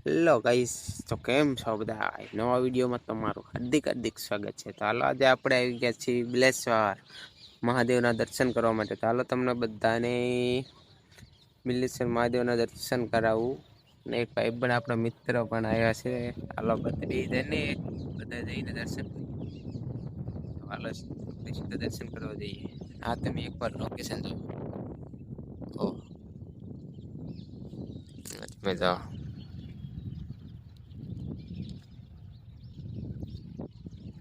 Hello guys, તો કેમ છો બધા? નવા વિડીયોમાં તમારું હાર્દિક હાર્દિક સ્વાગત છે. તો હાલો, આજે આપણે આવી ગયા છીએ બિલેશ્વર મહાદેવના દર્શન કરવા માટે. તો હાલો તમને બધાને બિલેશ્વર મહાદેવના દર્શન કરાવું. ને એક ભાઈ પણ આપણા મિત્ર પણ આવ્યા છે. હાલો બધા જઈને દર્શન હાલો સીધા દર્શન કરવા જઈએ. હા, તમે એકવાર લોકેશન જો તમે જાઓ.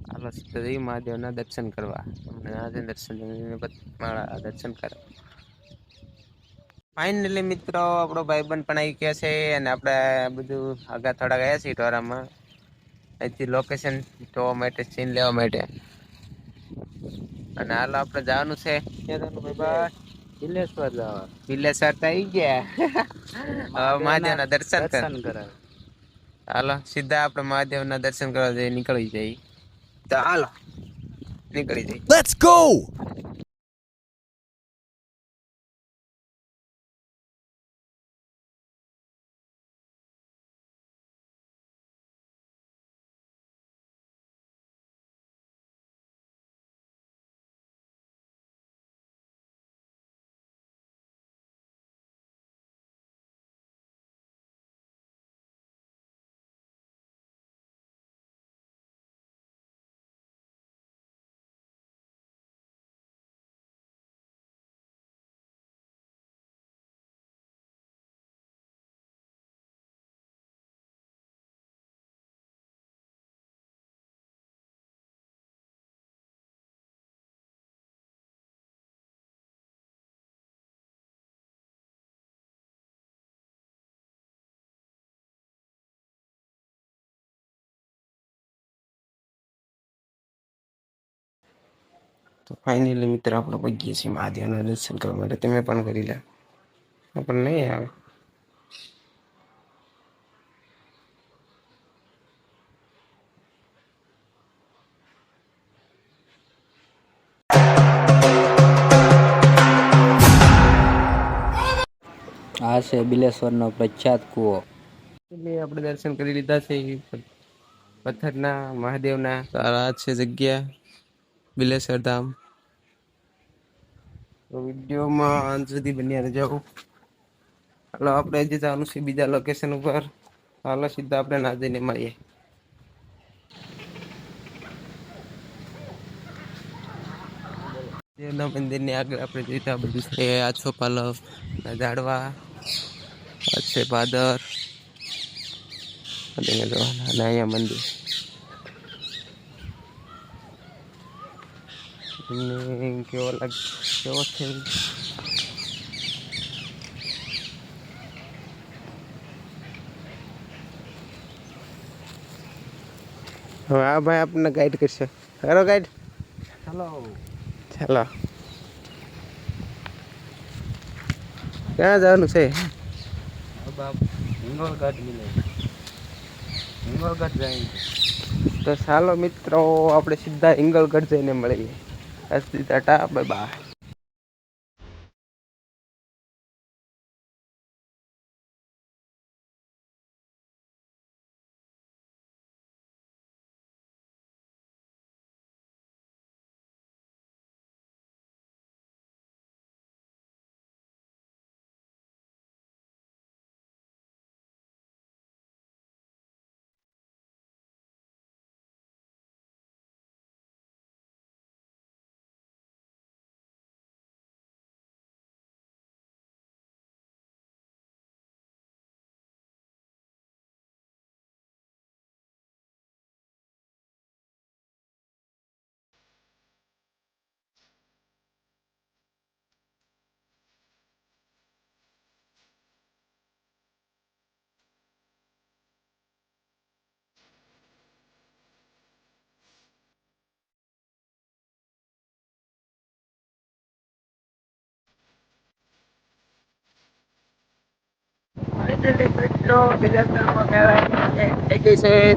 હાલો સીધા મહાદેવના દર્શન કરવા. દર્શન કરવા ફાઇનલી મિત્રો આપણો ભાઈબંધ પણ આવી ગયા છે, અને આપણે બધું આગા થોડા ગયા છીએ ઢોરામાં. અહીંથી લોકેશન જોવા માટે, સીન લેવા માટે. અને હાલ આપણે જવાનું છે બિલેશ્વર જવા. બિલેશ્વર તો આવી ગયા. હવે મહાદેવના દર્શન કરાવે. હાલો સીધા આપણે મહાદેવના દર્શન કરવા જઈએ, નીકળી જઈએ. તો હાલો નીકળી જઈએ. Let's go! તો ફાઇનલી મિત્ર આપણે પહોંચીએ છીએ મહાદેવના દર્શન કરવા માટે. તમે પણ કરી લે, પણ નહીં આવે. આ છે બિલેશ્વરનો પ્રખ્યાત કૂવો. એટલે આપણે દર્શન કરી લીધા છે પથ્થરના મહાદેવના. આ છે જગ્યા બિલેશ્વર ધામ. તો વિડીયોમાં અંત સુધી બન્યા રહેજો. હાલો આપણે હજી જવાનું છે બીજા લોકેશન ઉપર. હાલો સીધા આપણે ના જઈને મળીએ. દેવના મંદિરની આગળ આપણે જોઈતા બધું છે. આછો પાલવ ના ઝાડવા, આ છે પાદર, અને અહીંયા મંદિર. કેવો છે? હવે આ ભાઈ આપણને ગાઈડ કરશે. ખરો ગાઈડ? હેલો. ચાલો, ક્યાં જવાનું છે? હિંગોળગઢ મિલે. હિંગોળગઢ જાય. તો ચાલો મિત્રો, આપણે સીધા હિંગોળગઢ જઈને મળીએ. Tata, bye bye.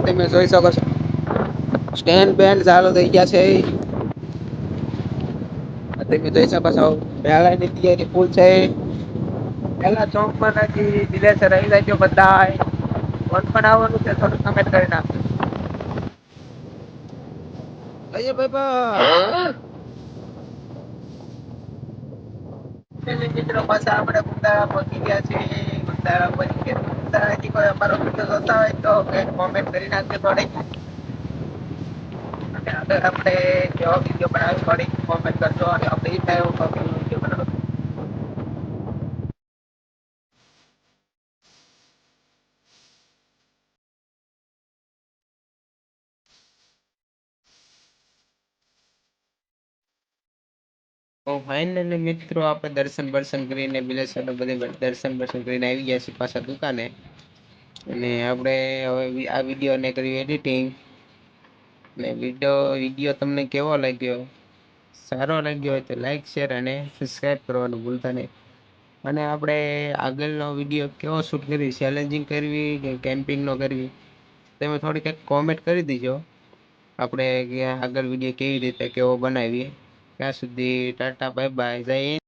તમે જોઈ શકો છો, સ્ટેન્ડ બેન્ડ ચાલુ થઈ ગયા છે. તમે જોઈ શકો છો, મેળાની તૈયારી ફૂલ છે. પેલા ચોક પર બિલેશ્વર આવી જાય બધા. કોણ પણ આવવાનું છે થોડું કમેન્ટ કરી નાખજો. અય ભાઈ મિત્રો પાછા આપણે ગુંદાળા પહોંચી ગયા છે. ગુંદાળા પહોંચી ગયા. ગુંદાળાથી કોઈ અમારો વિડીયો જોતા હોય તો કોમેન્ટ કરી નાખજો થોડીક. અને આગળ આપણે કેવો વિડીયો બનાવ્યો થોડીક કોમેન્ટ કરજો અને આપણે એ થાય એવો વિડીયો બનાવજો. તો ફાઇનલી મિત્રો આપણે દર્શન કરીને બિલેશ્વર બધે દર્શન કરીને આવી ગયા છીએ પાછા દુકાને. અને આપણે હવે આ વિડીયોને કર્યું એડિટિંગ. અને વિડીયો તમને કેવો લાગ્યો? સારો લાગ્યો હોય તો લાઈક શેર અને સબસ્ક્રાઈબ કરવાનું ભૂલતા નહીં. અને આપણે આગળનો વિડીયો કેવો શૂટ કરવી, ચેલેન્જિંગ કરવી કે કેમ્પિંગનો કરવી, તમે થોડીક એક કોમેન્ટ કરી દીજો. આપણે આગળ વિડીયો કેવી રીતે કેવો બનાવીએ. ત્યાં સુધી ટાટા બાય બાય, જય હિન્દ.